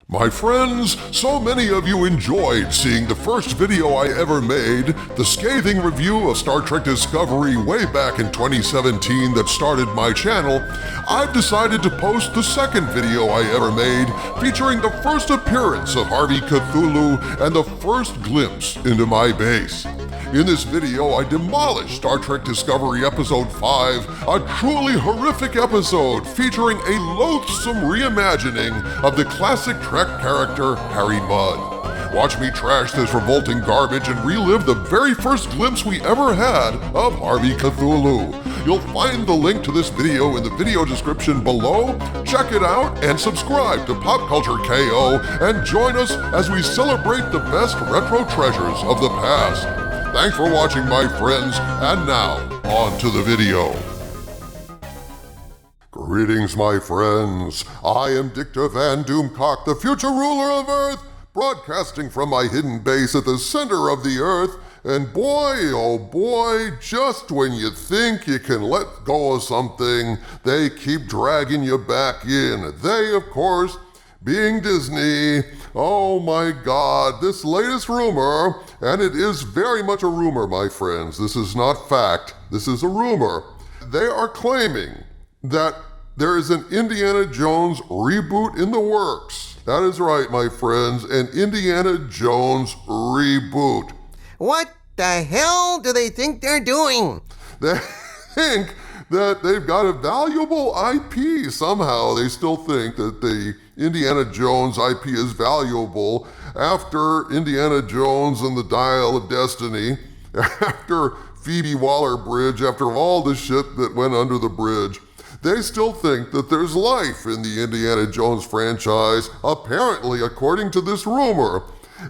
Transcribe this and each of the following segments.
My friends, so many of you enjoyed seeing the first video I ever made, the scathing review of Star Trek Discovery way back in 2017 that started my channel. I've decided to post the second video I ever made, featuring the first appearance of Harvey Cthulhu and the first glimpse into my base. In this video, I demolished Star Trek Discovery Episode 5, a truly horrific episode featuring a loathsome reimagining of the classic Trek character Harry Mudd. Watch me trash this revolting garbage and relive the very first glimpse we ever had of Harvey Cthulhu. You'll find the link to this video in the video description below. Check it out and subscribe to Pop Culture KO and join us as we celebrate the best retro treasures of the past. Thanks for watching, my friends, and now, on to the video. Greetings, my friends. I am Dicta Van Doomcock, the future ruler of Earth, broadcasting from my hidden base at the center of the Earth. And boy, oh boy, just when you think you can let go of something, they keep dragging you back in. They, of course, being Disney. Oh my God, this latest rumor, and it is very much a rumor, my friends. This is not fact. This is a rumor. They are claiming that there is an Indiana Jones reboot in the works. That is right, my friends, an Indiana Jones reboot. What the hell do they think they're doing? They think that they've got a valuable IP somehow. They still think that the Indiana Jones IP is valuable after Indiana Jones and the Dial of Destiny, after Phoebe Waller-Bridge, after all the shit that went under the bridge. They still think that there's life in the Indiana Jones franchise, apparently, according to this rumor.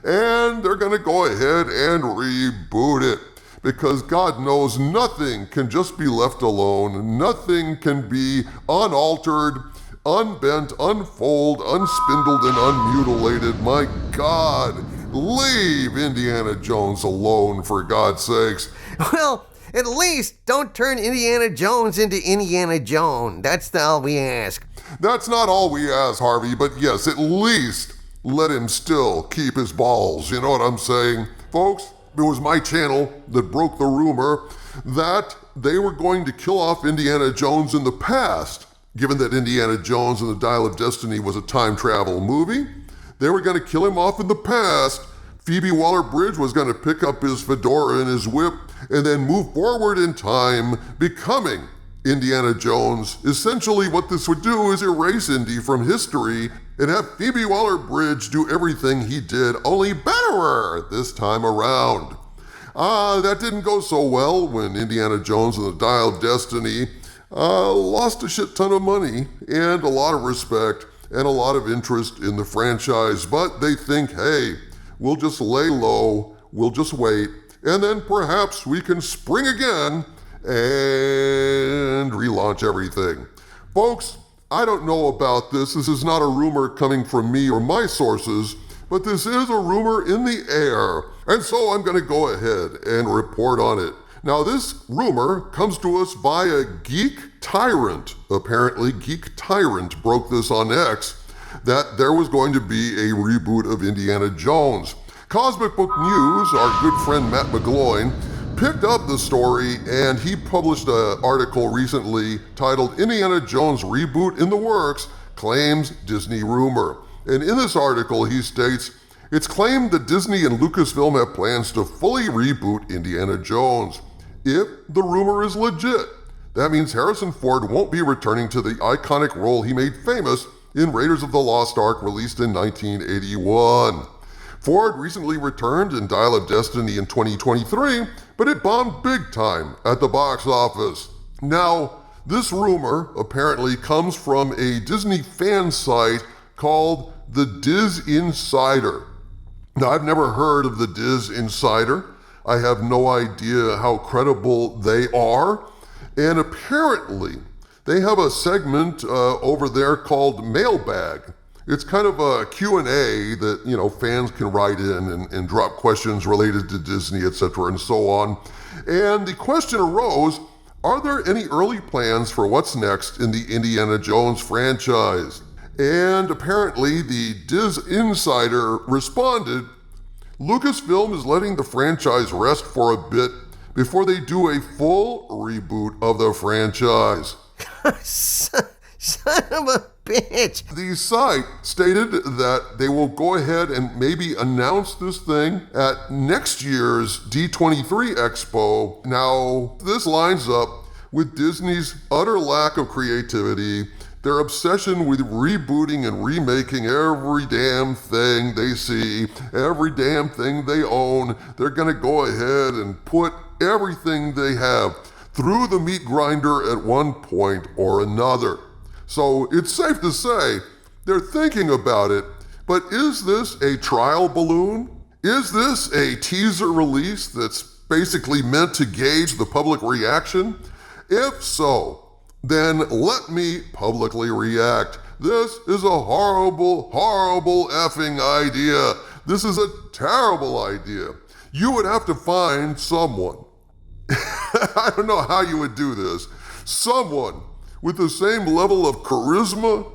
And they're going to go ahead and reboot it. Because God knows nothing can just be left alone. Nothing can be unaltered, unbent, unfold, unspindled, and unmutilated. My God, leave Indiana Jones alone, for God's sakes. Well, at least don't turn Indiana Jones into Indiana Jones. That's all we ask. That's not all we ask, Harvey, but yes, at least let him still keep his balls. You know what I'm saying? Folks, it was my channel that broke the rumor that they were going to kill off Indiana Jones in the past. Given that Indiana Jones and the Dial of Destiny was a time travel movie, they were going to kill him off in the past. Phoebe Waller-Bridge was going to pick up his fedora and his whip and then move forward in time, becoming Indiana Jones. Essentially, what this would do is erase Indy from history and have Phoebe Waller-Bridge do everything he did, only better this time around. That didn't go so well when Indiana Jones and the Dial of Destiny lost a shit ton of money and a lot of respect and a lot of interest in the franchise. But they think, hey, we'll just lay low, we'll just wait, and then perhaps we can spring again and relaunch everything. Folks, I don't know about this. This is not a rumor coming from me or my sources, but this is a rumor in the air. And so I'm going to go ahead and report on it. Now, this rumor comes to us via Geek Tyrant. Apparently, Geek Tyrant broke this on X, that there was going to be a reboot of Indiana Jones. Cosmic Book News, our good friend Matt McGloin, picked up the story, and he published an article recently titled Indiana Jones Reboot in the Works, Claims Disney Rumor. And in this article, he states, it's claimed that Disney and Lucasfilm have plans to fully reboot Indiana Jones. If the rumor is legit, that means Harrison Ford won't be returning to the iconic role he made famous in Raiders of the Lost Ark, released in 1981. Ford recently returned in Dial of Destiny in 2023, but it bombed big time at the box office. Now, this rumor apparently comes from a Disney fan site called the Diz Insider. Now, I've never heard of the Diz Insider. I have no idea how credible they are. And apparently, they have a segment over there called Mailbag. It's kind of a Q&A that, you know, fans can write in and drop questions related to Disney, etc., and so on. And the question arose, are there any early plans for what's next in the Indiana Jones franchise? And apparently the Diz Insider responded, Lucasfilm is letting the franchise rest for a bit before they do a full reboot of the franchise. Son of a bitch. The site stated that they will go ahead and maybe announce this thing at next year's D23 Expo. Now, this lines up with Disney's utter lack of creativity, their obsession with rebooting and remaking every damn thing they see, every damn thing they own. They're going to go ahead and put everything they have through the meat grinder at one point or another. So it's safe to say they're thinking about it, but is this a trial balloon? Is this a teaser release that's basically meant to gauge the public reaction? If so, then let me publicly react. This is a horrible, horrible effing idea. This is a terrible idea. You would have to find someone. I don't know how you would do this. Someone with the same level of charisma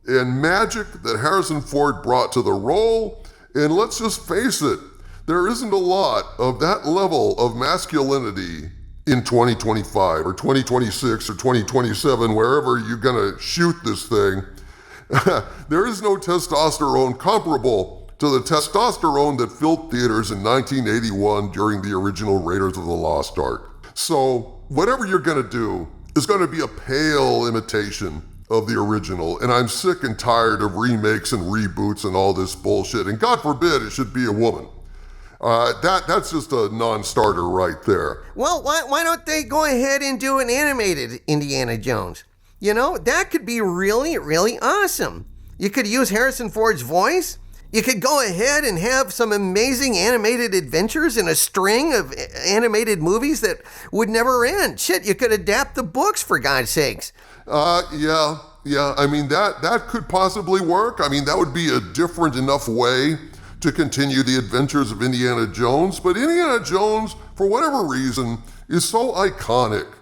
and magic that Harrison Ford brought to the role. And let's just face it, there isn't a lot of that level of masculinity in 2025 or 2026 or 2027, wherever you're gonna shoot this thing. There is no testosterone comparable to the testosterone that filled theaters in 1981 during the original Raiders of the Lost Ark. So whatever you're gonna do is gonna be a pale imitation of the original, and I'm sick and tired of remakes and reboots and all this bullshit, and God forbid it should be a woman. That's just a non-starter right there. Well, why don't they go ahead and do an animated Indiana Jones? You know, that could be really, really awesome. You could use Harrison Ford's voice. You could go ahead and have some amazing animated adventures in a string of animated movies that would never end. Shit, you could adapt the books, for God's sakes. Yeah. I mean, that could possibly work. I mean, that would be a different enough way to continue the adventures of Indiana Jones. But Indiana Jones, for whatever reason, is so iconic.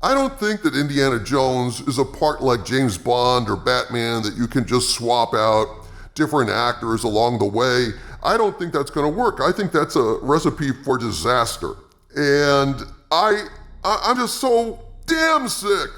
I don't think that Indiana Jones is a part like James Bond or Batman that you can just swap out different actors along the way. I don't think that's going to work. I think that's a recipe for disaster. And I'm just so damn sick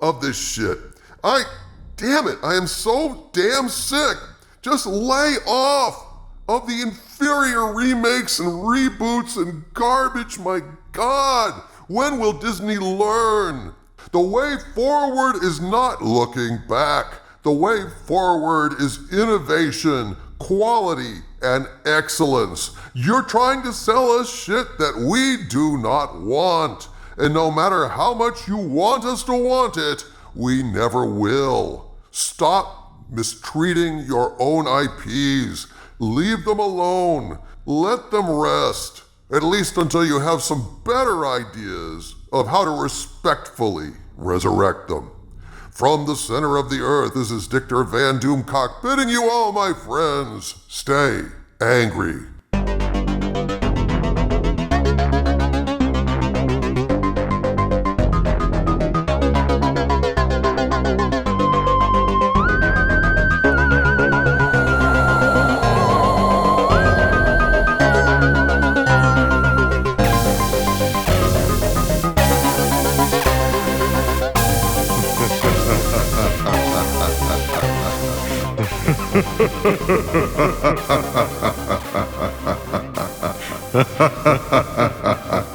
of this shit. Damn it, I am so damn sick. Just lay off of the inferior remakes and reboots and garbage. My God, when will Disney learn? The way forward is not looking back. The way forward is innovation, quality, and excellence. You're trying to sell us shit that we do not want. And no matter how much you want us to want it, we never will. Stop mistreating your own IPs. Leave them alone. Let them rest, at least until you have some better ideas of how to respectfully resurrect them. From the center of the earth, this is Dictor Van Doomcock bidding you all, my friends, stay angry. Ha ha ha ha ha ha.